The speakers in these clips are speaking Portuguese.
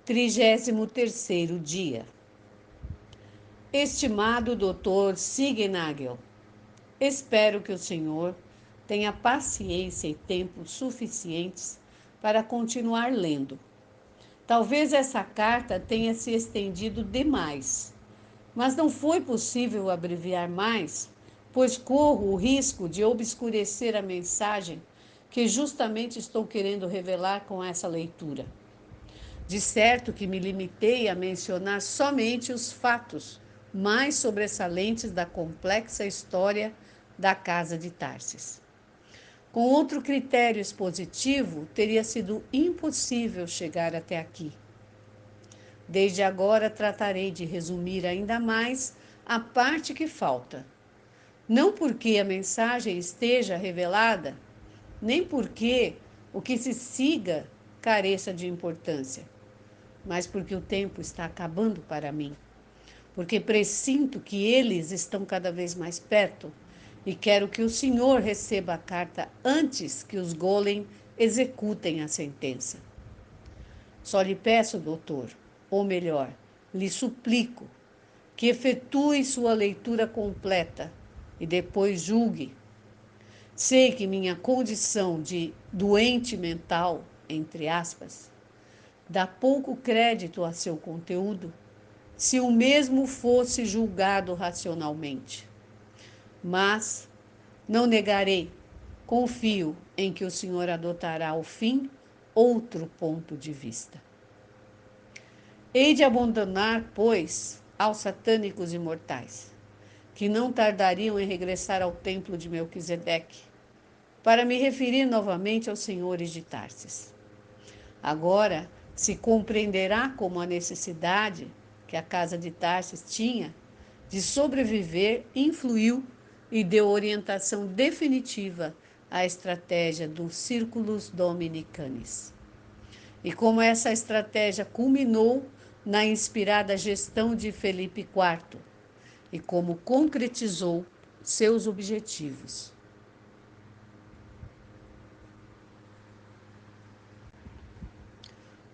33º dia. Estimado Dr. Signagel, espero que o senhor tenha paciência e tempo suficientes para continuar lendo. Talvez essa carta tenha se estendido demais, mas não foi possível abreviar mais, pois corro o risco de obscurecer a mensagem que justamente estou querendo revelar com essa leitura. De certo que me limitei a mencionar somente os fatos mais sobressalentes da complexa história da Casa de Tarsis. Com outro critério expositivo, teria sido impossível chegar até aqui. Desde agora tratarei de resumir ainda mais a parte que falta. Não porque a mensagem esteja revelada, nem porque o que se siga careça de importância, mas porque o tempo está acabando para mim. Porque pressinto que eles estão cada vez mais perto e quero que o senhor receba a carta antes que os golem executem a sentença. Só lhe peço, doutor, ou melhor, lhe suplico, que efetue sua leitura completa e depois julgue. Sei que minha condição de doente mental, entre aspas, dá pouco crédito a seu conteúdo, se o mesmo fosse julgado racionalmente. Mas não negarei, confio em que o senhor adotará ao fim outro ponto de vista. Hei de abandonar, pois, aos satânicos imortais, que não tardariam em regressar ao templo de Melquisedeque, para me referir novamente aos senhores de Tarsis. Agora se compreenderá como a necessidade que a casa de Tarsis tinha de sobreviver influiu e deu orientação definitiva à estratégia dos Círculos Dominicanis. E como essa estratégia culminou na inspirada gestão de Felipe IV e como concretizou seus objetivos.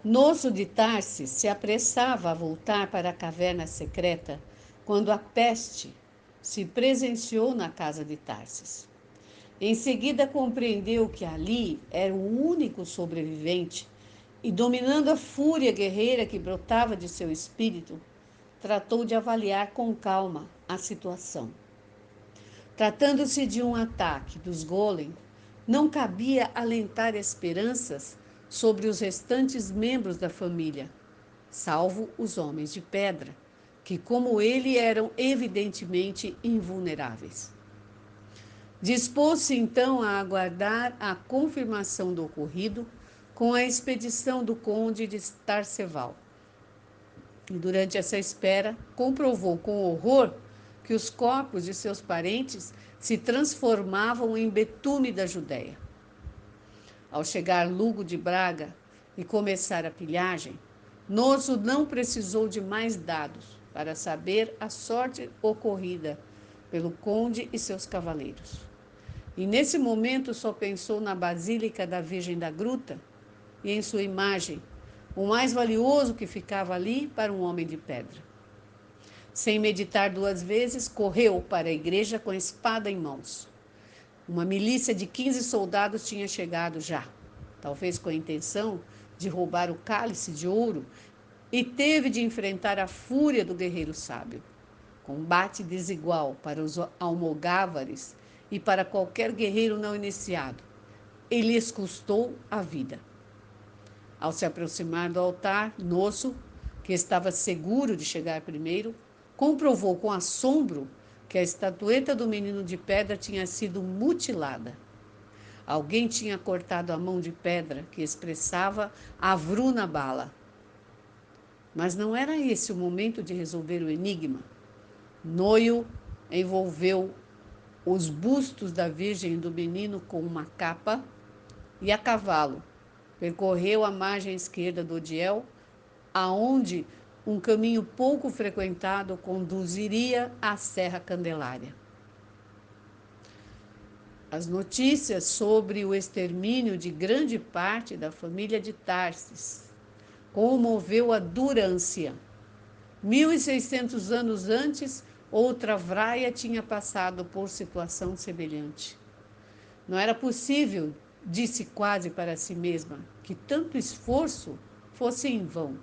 Nosso de Tarsis se apressava a voltar para a caverna secreta quando a peste se presenciou na casa de Tarsis. Em seguida compreendeu que ali era o único sobrevivente e, dominando a fúria guerreira que brotava de seu espírito, tratou de avaliar com calma a situação. Tratando-se de um ataque dos golem, não cabia alentar esperanças sobre os restantes membros da família, salvo os homens de pedra, que, como ele, eram evidentemente invulneráveis. Dispôs-se então a aguardar a confirmação do ocorrido com a expedição do conde de Tarceval. E durante essa espera, comprovou com horror que os corpos de seus parentes se transformavam em betume da Judéia. Ao chegar Lugo de Braga e começar a pilhagem, Noso não precisou de mais dados para saber a sorte ocorrida pelo conde e seus cavaleiros. E nesse momento só pensou na Basílica da Virgem da Gruta e em sua imagem, o mais valioso que ficava ali para um homem de pedra. Sem meditar duas vezes, correu para a igreja com a espada em mãos. Uma milícia de 15 soldados tinha chegado já, talvez com a intenção de roubar o cálice de ouro, e teve de enfrentar a fúria do guerreiro sábio. Combate desigual para os almogávares e para qualquer guerreiro não iniciado. Ele lhes custou a vida. Ao se aproximar do altar, Nosso, que estava seguro de chegar primeiro, comprovou com assombro que a estatueta do menino de pedra tinha sido mutilada. Alguém tinha cortado a mão de pedra que expressava a vruna bala. Mas não era esse o momento de resolver o enigma. Noio envolveu os bustos da Virgem e do menino com uma capa e, a cavalo, percorreu a margem esquerda do Odiel, aonde um caminho pouco frequentado conduziria à Serra Candelária. As notícias sobre o extermínio de grande parte da família de Tarsis comoveu a dura anciã. 1.600 anos antes, outra Vraia tinha passado por situação semelhante. Não era possível, disse quase para si mesma, que tanto esforço fosse em vão.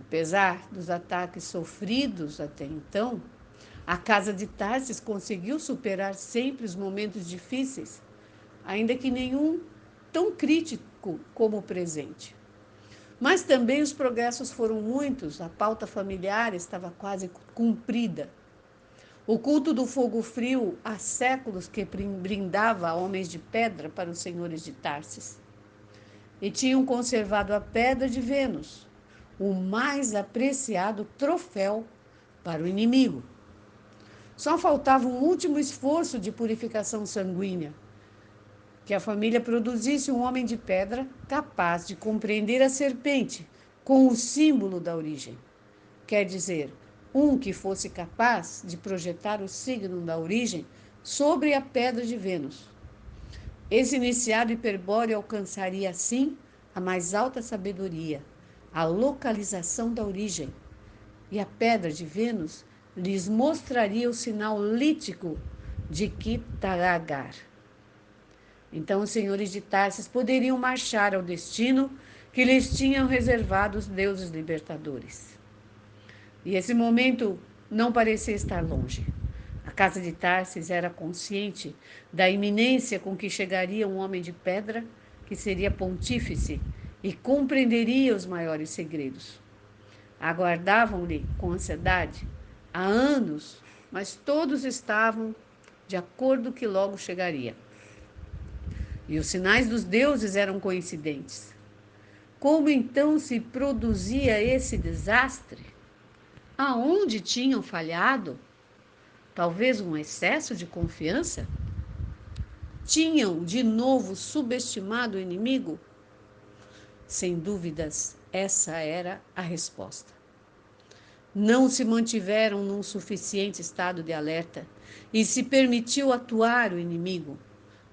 Apesar dos ataques sofridos até então, a casa de Tarsis conseguiu superar sempre os momentos difíceis, ainda que nenhum tão crítico como o presente. Mas também os progressos foram muitos, a pauta familiar estava quase cumprida. O culto do fogo frio há séculos que brindava homens de pedra para os senhores de Tarsis. E tinham conservado a pedra de Vênus, o mais apreciado troféu para o inimigo. Só faltava um último esforço de purificação sanguínea, que a família produzisse um homem de pedra capaz de compreender a serpente com o símbolo da origem. Quer dizer, um que fosse capaz de projetar o signo da origem sobre a pedra de Vênus. Esse iniciado hiperbóreo alcançaria, assim, a mais alta sabedoria, a localização da origem, e a pedra de Vênus lhes mostraria o sinal lítico de Kitaragar. Então os senhores de Tarsis poderiam marchar ao destino que lhes tinham reservado os deuses libertadores. E esse momento não parecia estar longe. A casa de Tarsis era consciente da iminência com que chegaria um homem de pedra que seria pontífice e compreenderia os maiores segredos. Aguardavam-lhe com ansiedade há anos, mas todos estavam de acordo que logo chegaria. E os sinais dos deuses eram coincidentes. Como então se produzia esse desastre? Aonde tinham falhado? Talvez um excesso de confiança? Tinham de novo subestimado o inimigo? Sem dúvidas, essa era a resposta. Não se mantiveram num suficiente estado de alerta e se permitiu atuar o inimigo,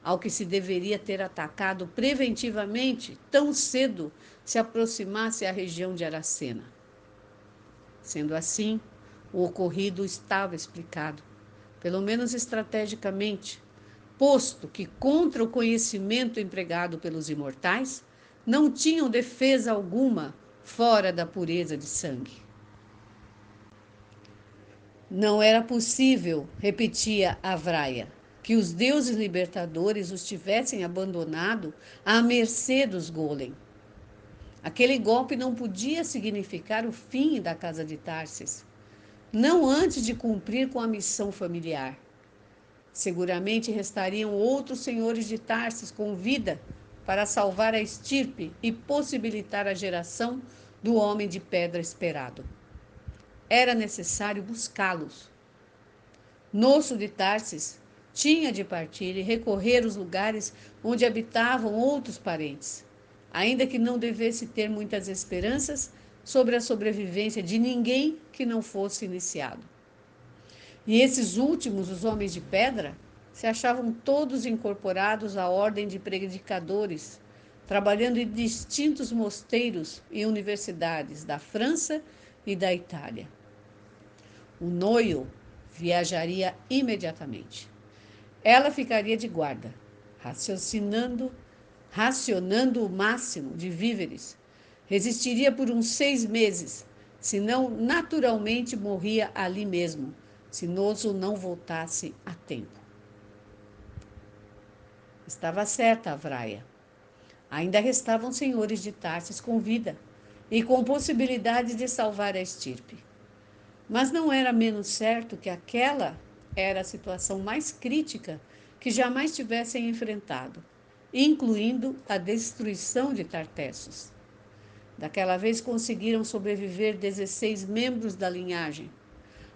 ao que se deveria ter atacado preventivamente tão cedo se aproximasse à região de Aracena. Sendo assim, o ocorrido estava explicado, pelo menos estrategicamente, posto que contra o conhecimento empregado pelos imortais, não tinham defesa alguma fora da pureza de sangue. Não era possível, repetia Avraia, que os deuses libertadores os tivessem abandonado à mercê dos golem. Aquele golpe não podia significar o fim da casa de Tarsis, não antes de cumprir com a missão familiar. Seguramente restariam outros senhores de Tarsis com vida para salvar a estirpe e possibilitar a geração do homem de pedra esperado. Era necessário buscá-los. Nosso de Tarsis tinha de partir e recorrer aos lugares onde habitavam outros parentes, ainda que não devesse ter muitas esperanças sobre a sobrevivência de ninguém que não fosse iniciado. E esses últimos, os homens de pedra, se achavam todos incorporados à ordem de predicadores, trabalhando em distintos mosteiros e universidades da França e da Itália. O noio viajaria imediatamente. Ela ficaria de guarda, racionando o máximo de víveres. Resistiria por uns 6 meses, senão naturalmente morria ali mesmo, se Noso não voltasse a tempo. Estava certa a Vraia. Ainda restavam senhores de Tarsis com vida e com possibilidade de salvar a estirpe. Mas não era menos certo que aquela era a situação mais crítica que jamais tivessem enfrentado, incluindo a destruição de Tartessos. Daquela vez conseguiram sobreviver 16 membros da linhagem.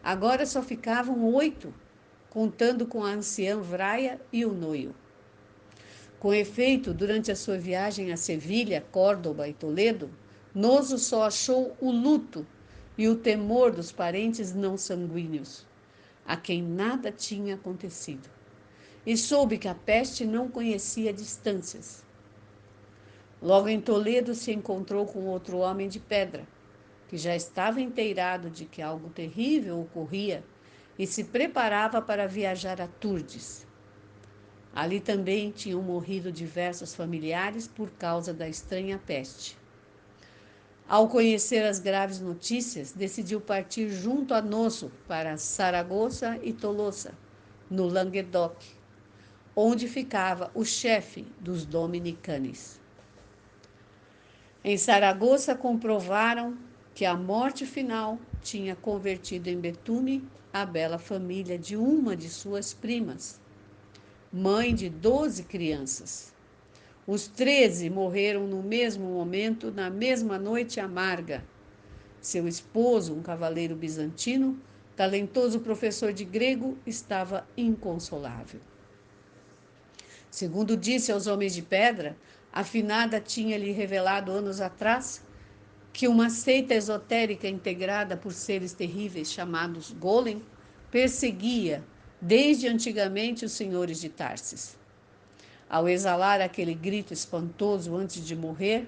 Agora só ficavam 8, contando com a anciã Vraia e o noio. Com efeito, durante a sua viagem a Sevilha, Córdoba e Toledo, Noso só achou o luto e o temor dos parentes não sanguíneos, a quem nada tinha acontecido. E soube que a peste não conhecia distâncias. Logo em Toledo se encontrou com outro homem de pedra, que já estava inteirado de que algo terrível ocorria e se preparava para viajar a Turdes. Ali também tinham morrido diversos familiares por causa da estranha peste. Ao conhecer as graves notícias, decidiu partir junto a Nosso para Saragoça e Tolosa, no Languedoc, onde ficava o chefe dos dominicanos. Em Saragoça comprovaram que a morte final tinha convertido em betume a bela família de uma de suas primas, mãe de 12 crianças. Os 13 morreram no mesmo momento, na mesma noite amarga. Seu esposo, um cavaleiro bizantino, talentoso professor de grego, estava inconsolável. Segundo disse aos homens de pedra, a finada tinha-lhe revelado anos atrás que uma seita esotérica integrada por seres terríveis chamados Golem perseguia desde antigamente os senhores de Tarsis. Ao exalar aquele grito espantoso antes de morrer,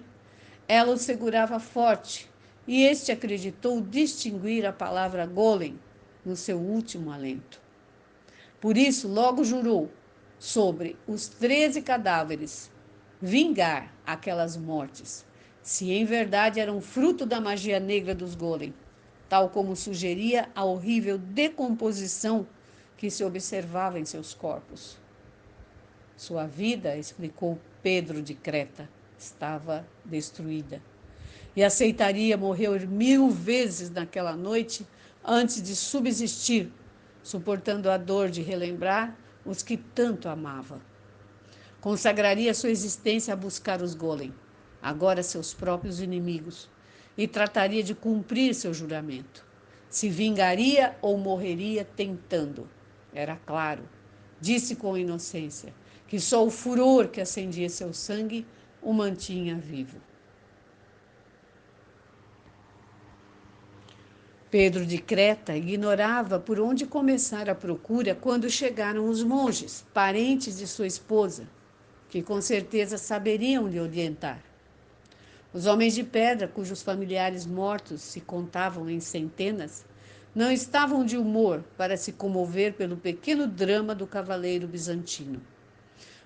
ela o segurava forte e este acreditou distinguir a palavra Golem no seu último alento. Por isso, logo jurou sobre os 13 cadáveres vingar aquelas mortes, se em verdade eram fruto da magia negra dos Golem, tal como sugeria a horrível decomposição que se observava em seus corpos. Sua vida, explicou Pedro de Creta, estava destruída. E aceitaria morrer 1000 vezes naquela noite antes de subsistir, suportando a dor de relembrar os que tanto amava. Consagraria sua existência a buscar os Golem, agora seus próprios inimigos, e trataria de cumprir seu juramento. Se vingaria ou morreria tentando. Era claro, disse com inocência, que só o furor que acendia seu sangue o mantinha vivo. Pedro de Creta ignorava por onde começar a procura quando chegaram os monges, parentes de sua esposa, que com certeza saberiam lhe orientar. Os homens de pedra, cujos familiares mortos se contavam em centenas, não estavam de humor para se comover pelo pequeno drama do cavaleiro bizantino.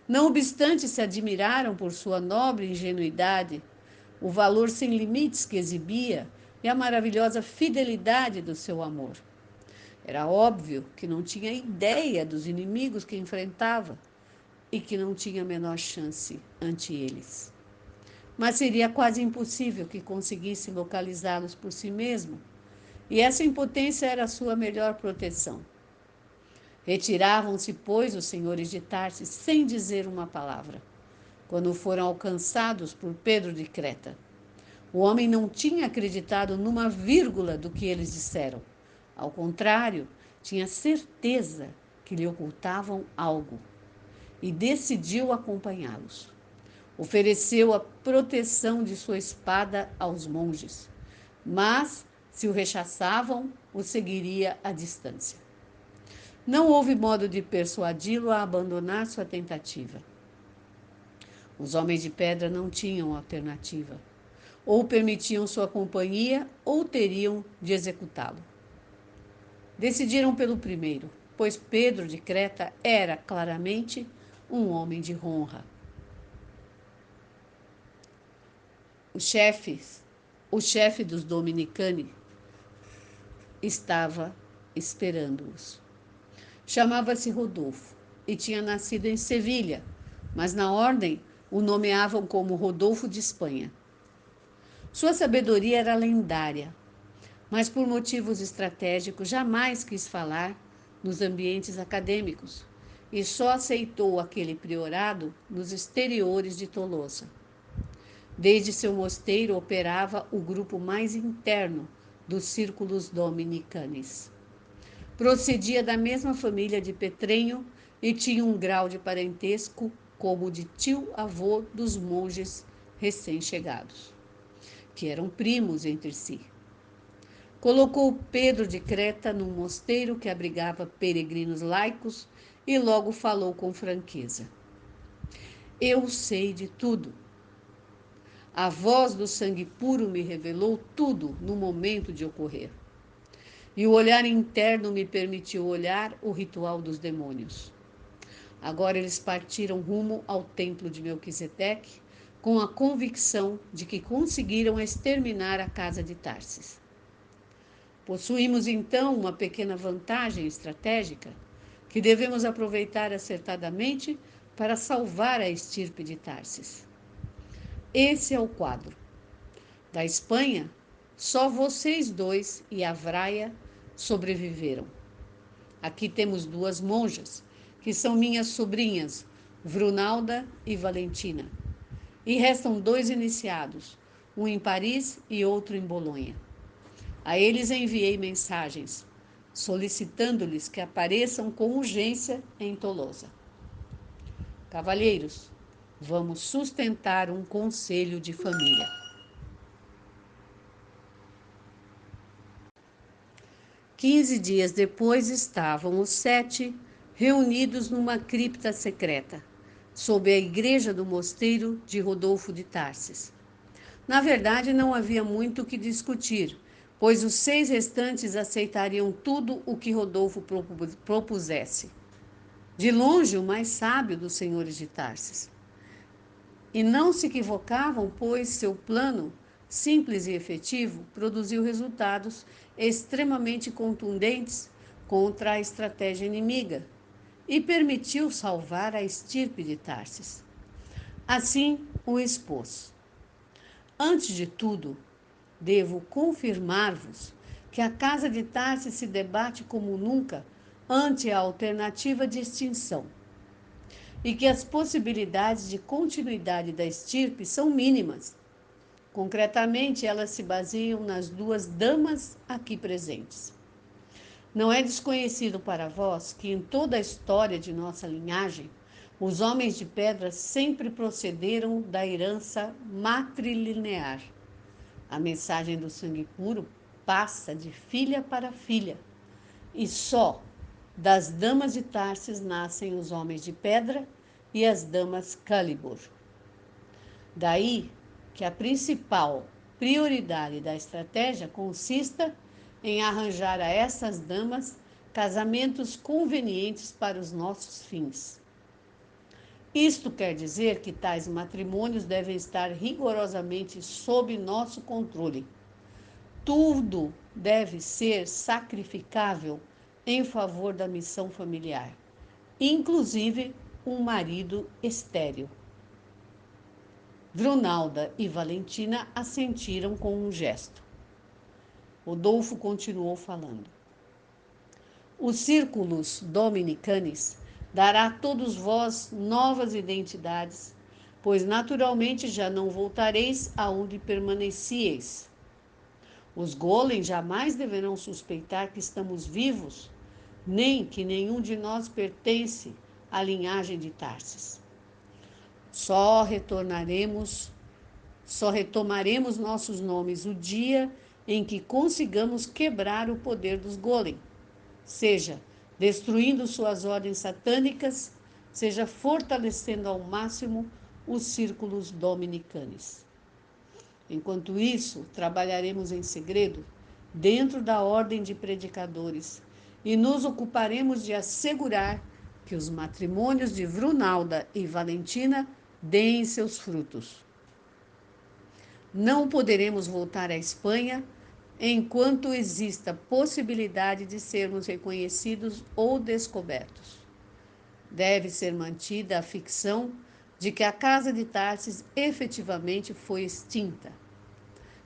Não obstante, se admiraram por sua nobre ingenuidade, o valor sem limites que exibia e a maravilhosa fidelidade do seu amor. Era óbvio que não tinha ideia dos inimigos que enfrentava e que não tinha a menor chance ante eles. Mas seria quase impossível que conseguisse localizá-los por si mesmo, e essa impotência era a sua melhor proteção. Retiravam-se, pois, os senhores de Tarsis sem dizer uma palavra, quando foram alcançados por Pedro de Creta. O homem não tinha acreditado numa vírgula do que eles disseram. Ao contrário, tinha certeza que lhe ocultavam algo e decidiu acompanhá-los. Ofereceu a proteção de sua espada aos monges, mas, se o rechaçavam, o seguiria à distância. Não houve modo de persuadi-lo a abandonar sua tentativa. Os homens de pedra não tinham alternativa. Ou permitiam sua companhia, ou teriam de executá-lo. Decidiram pelo primeiro, pois Pedro de Creta era claramente um homem de honra. O chefe dos Dominicani estava esperando-os. Chamava-se Rodolfo e tinha nascido em Sevilha, mas na ordem o nomeavam como Rodolfo de Espanha. Sua sabedoria era lendária, mas por motivos estratégicos jamais quis falar nos ambientes acadêmicos e só aceitou aquele priorado nos exteriores de Tolosa. Desde seu mosteiro operava o grupo mais interno dos círculos dominicanes. Procedia da mesma família de Petrenho e tinha um grau de parentesco como o de tio-avô dos monges recém-chegados, que eram primos entre si. Colocou Pedro de Creta num mosteiro que abrigava peregrinos laicos e logo falou com franqueza. Eu sei de tudo. A voz do sangue puro me revelou tudo no momento de ocorrer. E o olhar interno me permitiu olhar o ritual dos demônios. Agora eles partiram rumo ao templo de Melquisedeque, com a convicção de que conseguiram exterminar a casa de Tarsis. Possuímos então uma pequena vantagem estratégica que devemos aproveitar acertadamente para salvar a estirpe de Tarsis. Esse é o quadro. Da Espanha, só vocês dois e a Vraia sobreviveram. Aqui temos duas monjas, que são minhas sobrinhas, Vrunalda e Valentina. E restam dois iniciados, um em Paris e outro em Bolonha. A eles enviei mensagens, solicitando-lhes que apareçam com urgência em Tolosa. Cavalheiros, vamos sustentar um conselho de família. 15 dias depois estavam os 7 reunidos numa cripta secreta, sob a igreja do mosteiro de Rodolfo de Tarsis. Na verdade, não havia muito o que discutir, pois os 6 restantes aceitariam tudo o que Rodolfo propusesse. De longe, o mais sábio dos senhores de Tarsis. E não se equivocavam, pois seu plano, simples e efetivo, produziu resultados extremamente contundentes contra a estratégia inimiga e permitiu salvar a estirpe de Tarsis. Assim, o expôs. Antes de tudo, devo confirmar-vos que a casa de Tarsis se debate como nunca ante a alternativa de extinção e que as possibilidades de continuidade da estirpe são mínimas. Concretamente, elas se baseiam nas 2 damas aqui presentes. Não é desconhecido para vós que em toda a história de nossa linhagem, os homens de pedra sempre procederam da herança matrilinear. A mensagem do sangue puro passa de filha para filha. E só das damas de Tarsis nascem os homens de pedra e as damas Calibur. Daí que a principal prioridade da estratégia consista em arranjar a essas damas casamentos convenientes para os nossos fins. Isto quer dizer que tais matrimônios devem estar rigorosamente sob nosso controle. Tudo deve ser sacrificável em favor da missão familiar, inclusive um marido estéril. Vrunalda e Valentina assentiram com um gesto. Rodolfo continuou falando. Os círculos dominicanes dará a todos vós novas identidades, pois naturalmente já não voltareis aonde permanecieis. Os golems jamais deverão suspeitar que estamos vivos, nem que nenhum de nós pertence à linhagem de Tarsis. Só retomaremos nossos nomes o dia em que consigamos quebrar o poder dos golem, seja destruindo suas ordens satânicas, seja fortalecendo ao máximo os círculos dominicanes. Enquanto isso, trabalharemos em segredo dentro da ordem de predicadores e nos ocuparemos de assegurar que os matrimônios de Vrunalda e Valentina deem seus frutos. Não poderemos voltar à Espanha enquanto exista possibilidade de sermos reconhecidos ou descobertos. Deve ser mantida a ficção de que a casa de Tarsis efetivamente foi extinta.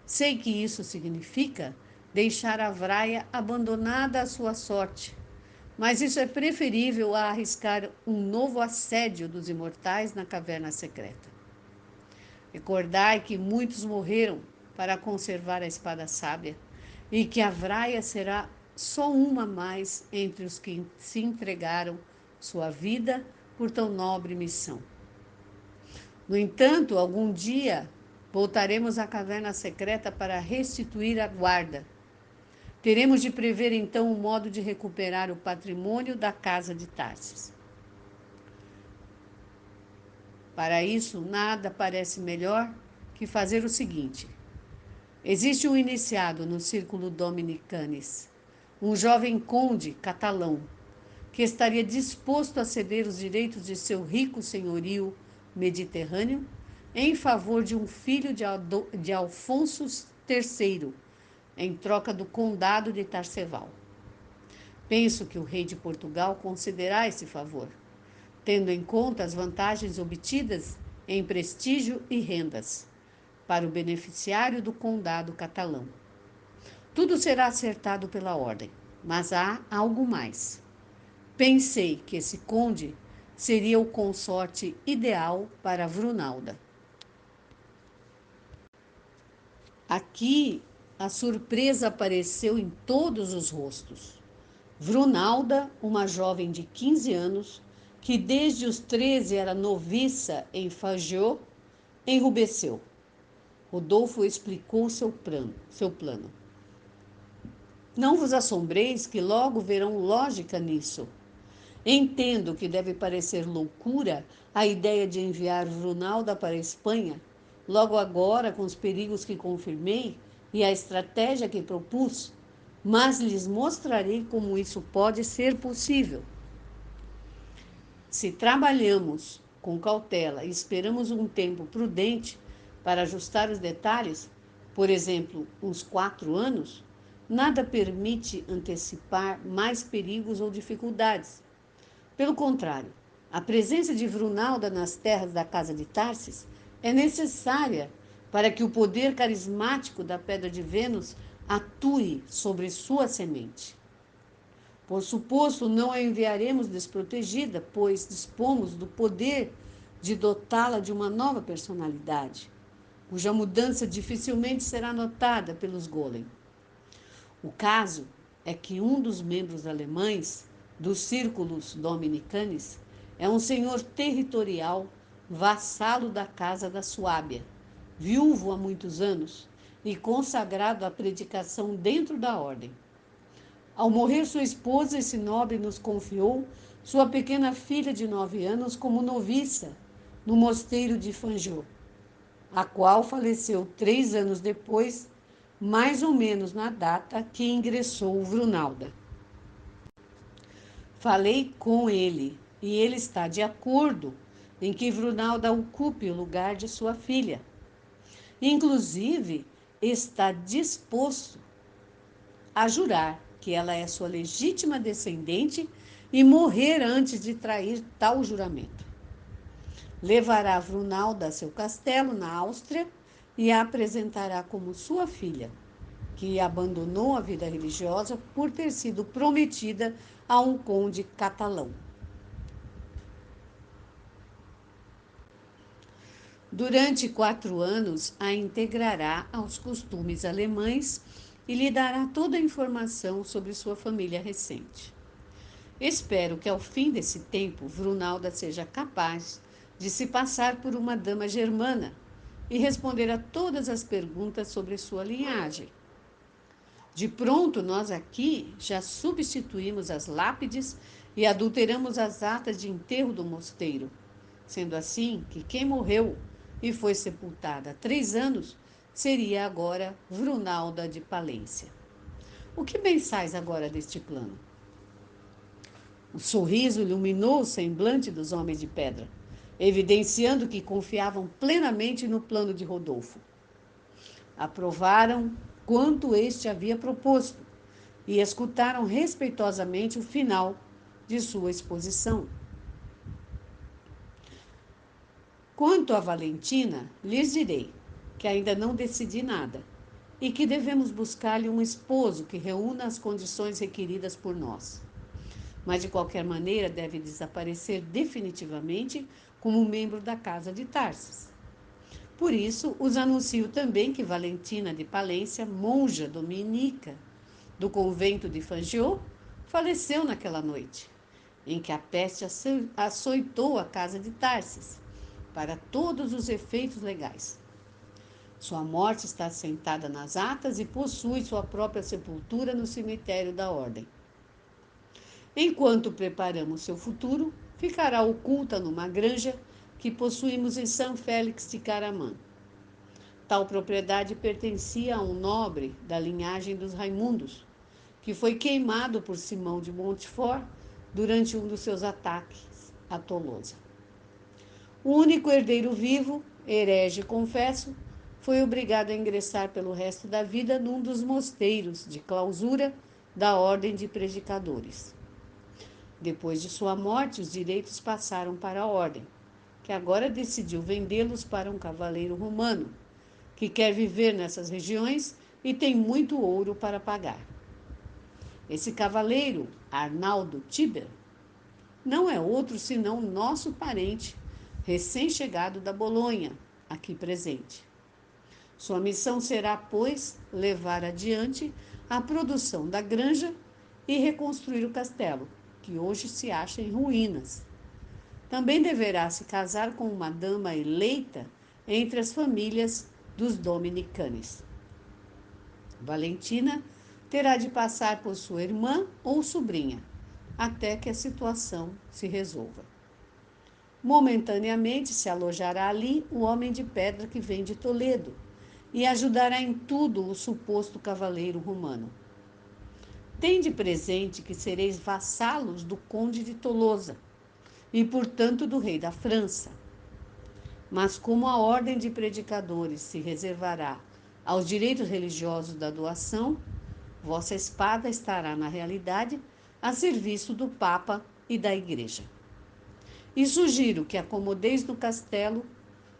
Sei que isso significa deixar a Vraia abandonada à sua sorte, mas isso é preferível a arriscar um novo assédio dos imortais na caverna secreta. Recordai que muitos morreram para conservar a espada sábia e que a Vraia será só uma mais entre os que se entregaram sua vida por tão nobre missão. No entanto, algum dia voltaremos à caverna secreta para restituir a guarda. Teremos de prever então um modo de recuperar o patrimônio da casa de Tarsis. Para isso, nada parece melhor que fazer o seguinte. Existe um iniciado no Círculo Dominicanis, um jovem conde catalão, que estaria disposto a ceder os direitos de seu rico senhorio mediterrâneo em favor de um filho de Alfonso III, em troca do condado de Tarceval. Penso que o rei de Portugal concederá esse favor, tendo em conta as vantagens obtidas em prestígio e rendas para o beneficiário do condado catalão. Tudo será acertado pela ordem, mas há algo mais. Pensei que esse conde seria o consorte ideal para Vrunalda. Aqui a surpresa apareceu em todos os rostos. Vrunalda, uma jovem de 15 anos, que desde os 13 era noviça em Fagio, enrubesceu. Rodolfo explicou seu plano. Não vos assombreis que logo verão lógica nisso. Entendo que deve parecer loucura a ideia de enviar Vrunalda para a Espanha, logo agora com os perigos que confirmei e a estratégia que propus, mas lhes mostrarei como isso pode ser possível. Se trabalhamos com cautela e esperamos um tempo prudente para ajustar os detalhes, por exemplo, uns 4 anos, nada permite antecipar mais perigos ou dificuldades. Pelo contrário, a presença de Vrunalda nas terras da casa de Tarsis é necessária para que o poder carismático da Pedra de Vênus atue sobre sua semente. Por suposto, não a enviaremos desprotegida, pois dispomos do poder de dotá-la de uma nova personalidade, cuja mudança dificilmente será notada pelos Golem. O caso é que um dos membros alemães dos círculos dominicanes é um senhor territorial, vassalo da casa da Suábia, viúvo há muitos anos e consagrado à predicação dentro da ordem. Ao morrer sua esposa, esse nobre nos confiou sua pequena filha de 9 anos como noviça no mosteiro de Fanjô, a qual faleceu 3 anos depois, mais ou menos na data que ingressou Vrunalda. Falei com ele e ele está de acordo em que Vrunalda ocupe o lugar de sua filha. Inclusive, está disposto a jurar que ela é sua legítima descendente e morrer antes de trair tal juramento. Levará Vrunalda a seu castelo na Áustria e a apresentará como sua filha, que abandonou a vida religiosa por ter sido prometida a um conde catalão. Durante 4 anos, a integrará aos costumes alemães e lhe dará toda a informação sobre sua família recente. Espero que ao fim desse tempo, Vrunalda seja capaz de se passar por uma dama germana e responder a todas as perguntas sobre sua linhagem. De pronto, nós aqui já substituímos as lápides e adulteramos as atas de enterro do mosteiro, sendo assim que quem morreu e foi sepultada há 3 anos seria agora Vrunalda de Palência. O que pensais agora deste plano? O sorriso iluminou o semblante dos homens de pedra, evidenciando que confiavam plenamente no plano de Rodolfo. Aprovaram quanto este havia proposto e escutaram respeitosamente o final de sua exposição. Quanto a Valentina, lhes direi que ainda não decidi nada e que devemos buscar-lhe um esposo que reúna as condições requeridas por nós. Mas, de qualquer maneira, deve desaparecer definitivamente como membro da casa de Tarsis. Por isso, os anuncio também que Valentina de Palência, monja dominica do convento de Fangiô, faleceu naquela noite, em que a peste açoitou a casa de Tarsis, para todos os efeitos legais. Sua morte está assentada nas atas e possui sua própria sepultura no cemitério da ordem. Enquanto preparamos seu futuro, ficará oculta numa granja que possuímos em São Félix de Caramã. Tal propriedade pertencia a um nobre da linhagem dos Raimundos, que foi queimado por Simão de Montfort durante um dos seus ataques a Tolosa. O único herdeiro vivo, herege confesso, foi obrigado a ingressar pelo resto da vida num dos mosteiros de clausura da Ordem de Predicadores. Depois de sua morte, os direitos passaram para a Ordem, que agora decidiu vendê-los para um cavaleiro romano, que quer viver nessas regiões e tem muito ouro para pagar. Esse cavaleiro, Arnaldo Tiber, não é outro senão nosso parente, recém-chegado da Bolonha, aqui presente. Sua missão será, pois, levar adiante a produção da granja e reconstruir o castelo, que hoje se acha em ruínas. Também deverá se casar com uma dama eleita entre as famílias dos dominicanos. Valentina terá de passar por sua irmã ou sobrinha, até que a situação se resolva. Momentaneamente se alojará ali o homem de pedra que vem de Toledo e ajudará em tudo o suposto cavaleiro romano. Tende presente que sereis vassalos do conde de Tolosa e, portanto, do rei da França. Mas como a ordem de predicadores se reservará aos direitos religiosos da doação, vossa espada estará, na realidade, a serviço do Papa e da Igreja. E sugiro que acomodeis no castelo,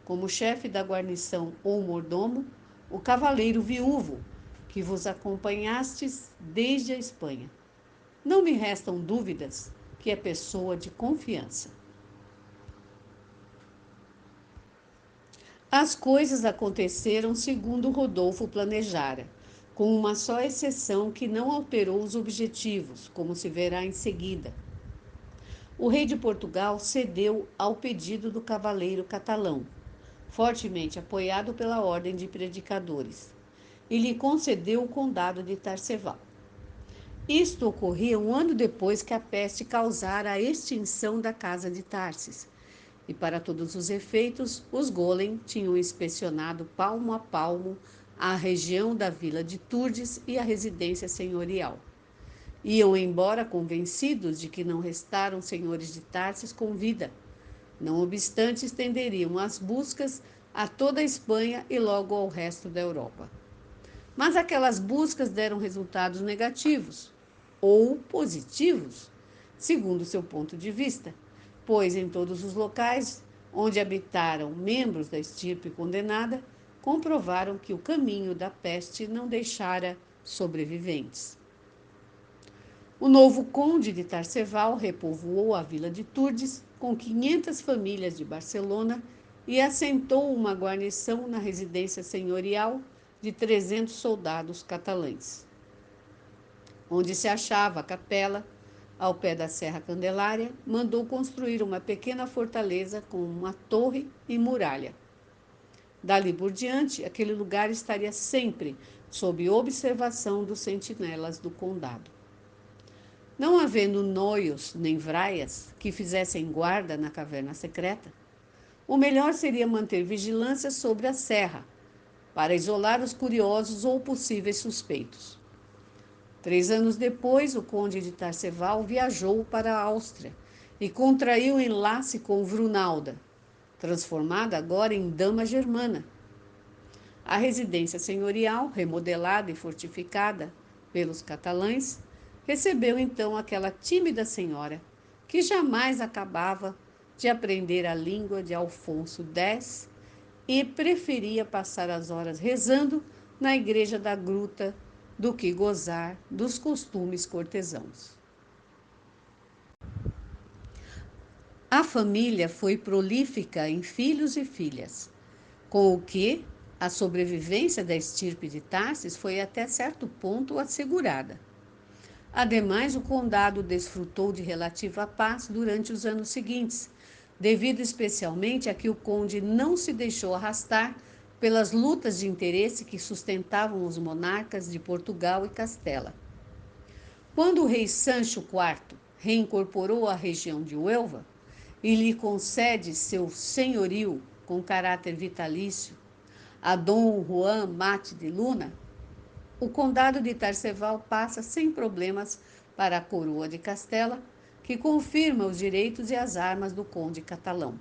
como chefe da guarnição ou mordomo, o cavaleiro viúvo que vos acompanhastes desde a Espanha. Não me restam dúvidas que é pessoa de confiança. As coisas aconteceram segundo Rodolfo planejara, com uma só exceção que não alterou os objetivos, como se verá em seguida. O rei de Portugal cedeu ao pedido do cavaleiro catalão, fortemente apoiado pela ordem de predicadores, e lhe concedeu o condado de Tarceval. Isto ocorria um ano depois que a peste causara a extinção da casa de Tarsis, e para todos os efeitos, os Golem tinham inspecionado palmo a palmo a região da vila de Turdes e a residência senhorial. Iam embora convencidos de que não restaram senhores de Tarsis com vida. Não obstante, estenderiam as buscas a toda a Espanha e logo ao resto da Europa. Mas aquelas buscas deram resultados negativos, ou positivos, segundo seu ponto de vista, pois em todos os locais onde habitaram membros da estirpe condenada, comprovaram que o caminho da peste não deixara sobreviventes. O novo conde de Tarceval repovoou a vila de Turdes com 500 famílias de Barcelona e assentou uma guarnição na residência senhorial de 300 soldados catalães. Onde se achava a capela, ao pé da Serra Candelária, mandou construir uma pequena fortaleza com uma torre e muralha. Dali por diante, aquele lugar estaria sempre sob observação dos sentinelas do condado. Não havendo noios nem vraias que fizessem guarda na caverna secreta, o melhor seria manter vigilância sobre a serra, para isolar os curiosos ou possíveis suspeitos. 3 anos depois, o conde de Tarceval viajou para a Áustria e contraiu enlace com Vrunalda, transformada agora em dama germana. A residência senhorial, remodelada e fortificada pelos catalães, recebeu então aquela tímida senhora que jamais acabava de aprender a língua de Alfonso X e preferia passar as horas rezando na igreja da gruta do que gozar dos costumes cortesãos. A família foi prolífica em filhos e filhas, com o que a sobrevivência da estirpe de Tarsis foi até certo ponto assegurada. Ademais, o condado desfrutou de relativa paz durante os anos seguintes, devido especialmente a que o conde não se deixou arrastar pelas lutas de interesse que sustentavam os monarcas de Portugal e Castela. Quando o rei Sancho IV reincorporou a região de Huelva e lhe concede seu senhorio com caráter vitalício, a Dom Juan Mate de Luna, o condado de Tarceval passa sem problemas para a coroa de Castela, que confirma os direitos e as armas do conde catalão.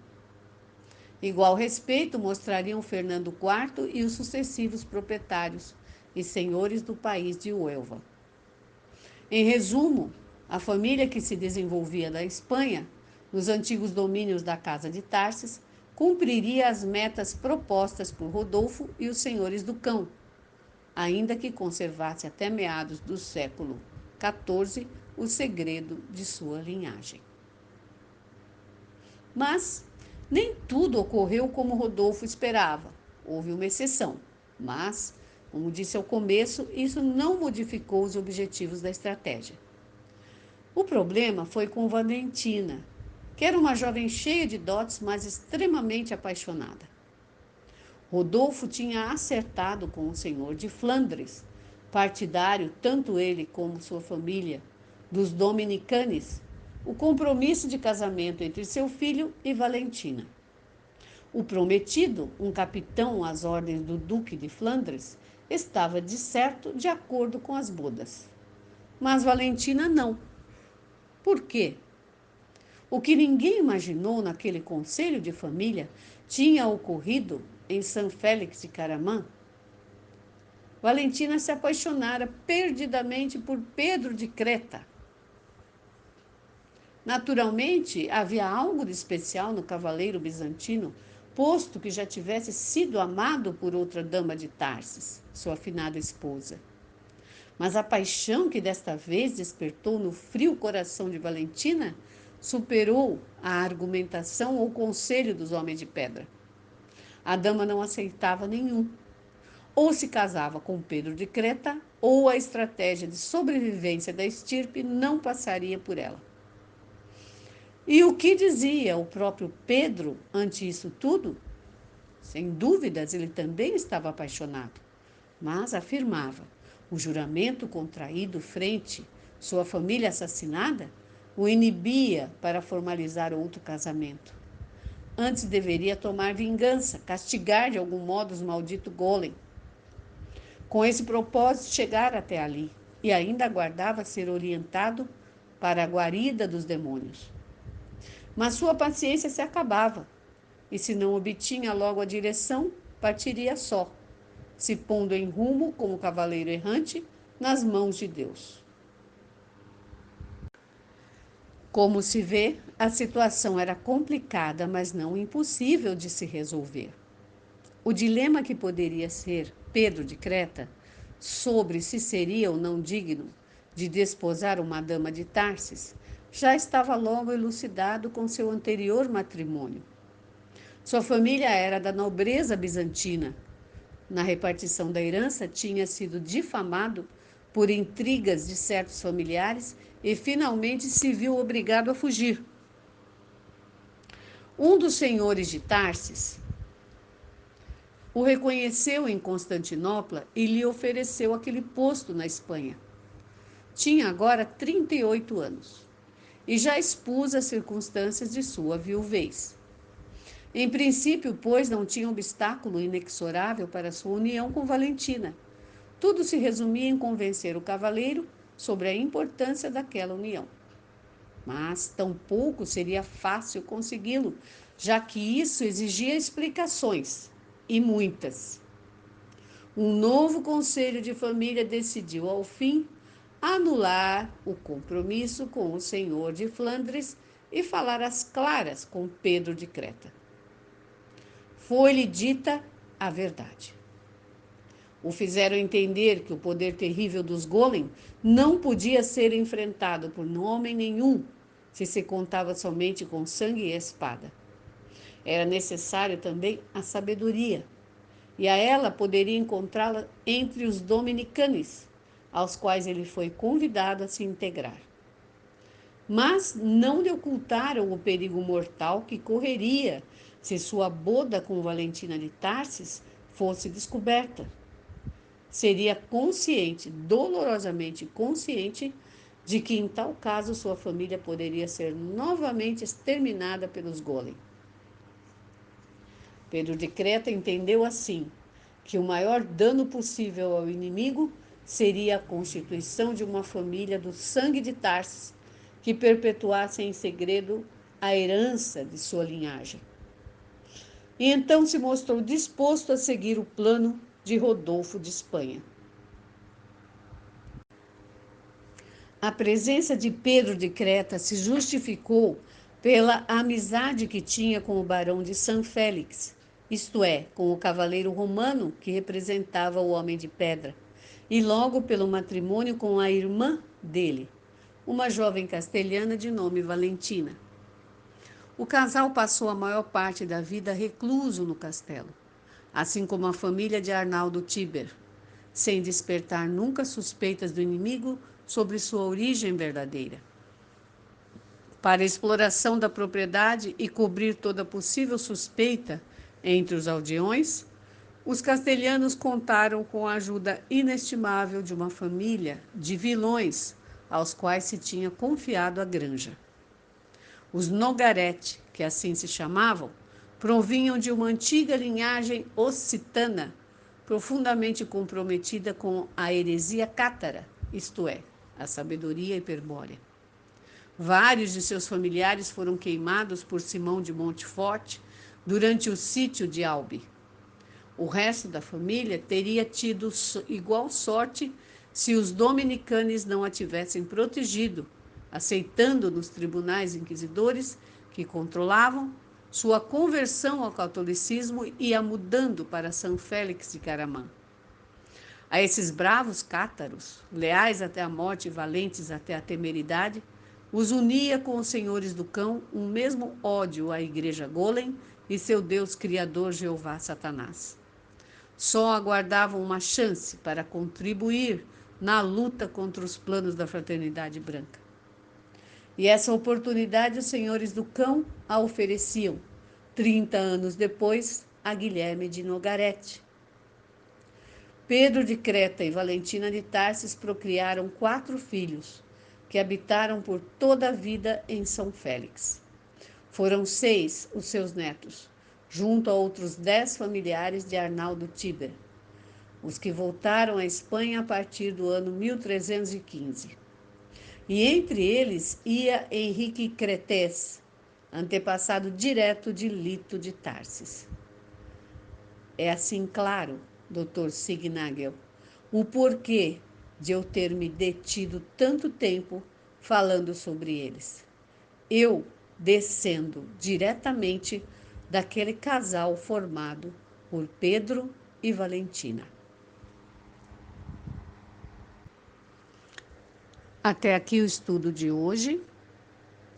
Igual respeito mostrariam Fernando IV e os sucessivos proprietários e senhores do país de Huelva. Em resumo, a família que se desenvolvia da Espanha, nos antigos domínios da Casa de Tarses, cumpriria as metas propostas por Rodolfo e os senhores do Cão, ainda que conservasse até meados do século XIV o segredo de sua linhagem. Mas nem tudo ocorreu como Rodolfo esperava. Houve uma exceção, mas, como disse ao começo, isso não modificou os objetivos da estratégia. O problema foi com Valentina, que era uma jovem cheia de dotes, mas extremamente apaixonada. Rodolfo tinha acertado com o senhor de Flandres, partidário, tanto ele como sua família, dos Dominicanes, o compromisso de casamento entre seu filho e Valentina. O prometido, um capitão às ordens do Duque de Flandres, estava de certo de acordo com as bodas. Mas Valentina não. Por quê? O que ninguém imaginou naquele conselho de família tinha ocorrido em São Félix de Caramã. Valentina se apaixonara perdidamente por Pedro de Creta. Naturalmente, havia algo de especial no cavaleiro bizantino, posto que já tivesse sido amado por outra dama de Tarsis, sua afinada esposa. Mas a paixão que desta vez despertou no frio coração de Valentina superou a argumentação ou conselho dos homens de pedra. A dama não aceitava nenhum. Ou se casava com Pedro de Creta, ou a estratégia de sobrevivência da estirpe não passaria por ela. E o que dizia o próprio Pedro ante isso tudo? Sem dúvidas, ele também estava apaixonado, mas afirmava: o juramento contraído frente sua família assassinada o inibia para formalizar outro casamento. Antes deveria tomar vingança, castigar de algum modo os malditos Golem. Com esse propósito, chegar até ali e ainda aguardava ser orientado para a guarida dos demônios. Mas sua paciência se acabava, e se não obtinha logo a direção, partiria só, se pondo em rumo como cavaleiro errante nas mãos de Deus. Como se vê, a situação era complicada, mas não impossível de se resolver. O dilema que poderia ser Pedro de Creta sobre se seria ou não digno de desposar uma dama de Tarsis já estava logo elucidado com seu anterior matrimônio. Sua família era da nobreza bizantina. Na repartição da herança, tinha sido difamado por intrigas de certos familiares e finalmente se viu obrigado a fugir. Um dos senhores de Tarsis o reconheceu em Constantinopla e lhe ofereceu aquele posto na Espanha. Tinha agora 38 anos e já expus as circunstâncias de sua viuvez. Em princípio, pois, não tinha obstáculo inexorável para sua união com Valentina. Tudo se resumia em convencer o cavaleiro sobre a importância daquela união. Mas tampouco seria fácil consegui-lo, já que isso exigia explicações, e muitas. Um novo conselho de família decidiu, ao fim, anular o compromisso com o senhor de Flandres e falar às claras com Pedro de Creta. Foi-lhe dita a verdade. O fizeram entender que o poder terrível dos Golem não podia ser enfrentado por homem nenhum, se contava somente com sangue e espada. Era necessário também a sabedoria, e a ela poderia encontrá-la entre os Dominicanes, aos quais ele foi convidado a se integrar. Mas não lhe ocultaram o perigo mortal que correria se sua boda com Valentina de Tarsis fosse descoberta. Seria consciente, dolorosamente consciente, de que em tal caso sua família poderia ser novamente exterminada pelos Golem. Pedro de Creta entendeu assim que o maior dano possível ao inimigo seria a constituição de uma família do sangue de Tarsis que perpetuasse em segredo a herança de sua linhagem. E então se mostrou disposto a seguir o plano de Rodolfo de Espanha. A presença de Pedro de Creta se justificou pela amizade que tinha com o barão de San Félix, isto é, com o cavaleiro romano que representava o homem de pedra, e logo pelo matrimônio com a irmã dele, uma jovem castelhana de nome Valentina. O casal passou a maior parte da vida recluso no castelo, assim como a família de Arnaldo Tiber, sem despertar nunca suspeitas do inimigo sobre sua origem verdadeira. Para a exploração da propriedade e cobrir toda possível suspeita entre os aldeões, os castelhanos contaram com a ajuda inestimável de uma família de vilões aos quais se tinha confiado a granja. Os Nogaret, que assim se chamavam, provinham de uma antiga linhagem occitana, profundamente comprometida com a heresia cátara, isto é, a sabedoria hiperbórea. Vários de seus familiares foram queimados por Simão de Montfort durante o sítio de Albi. O resto da família teria tido igual sorte se os dominicanos não a tivessem protegido, aceitando nos tribunais inquisidores que controlavam sua conversão ao catolicismo e a mudando para São Félix de Caramã. A esses bravos cátaros, leais até a morte e valentes até a temeridade, os unia com os senhores do cão um mesmo ódio à igreja Golem e seu Deus criador Jeová Satanás. Só aguardavam uma chance para contribuir na luta contra os planos da Fraternidade Branca. E essa oportunidade os senhores do cão a ofereciam, 30 anos depois, a Guilherme de Nogaret. Pedro de Creta e Valentina de Tarsis procriaram 4 filhos, que habitaram por toda a vida em São Félix. Foram 6 os seus netos, junto a outros 10 familiares de Arnaldo Tiber, os que voltaram à Espanha a partir do ano 1315. E entre eles ia Henrique Cretés, antepassado direto de Lito de Tarsis. É assim claro, Dr. Signagel, o porquê de eu ter me detido tanto tempo falando sobre eles. Eu descendo diretamente daquele casal formado por Pedro e Valentina. Até aqui o estudo de hoje,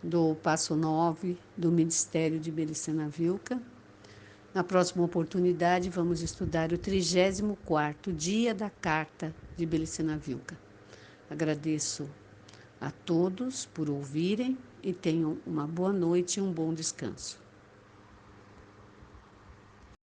do passo 9 do Ministério de Belicena Vilca. Na próxima oportunidade, vamos estudar o 34º dia da Carta de Belicena Vilca. Agradeço a todos por ouvirem e tenham uma boa noite e um bom descanso.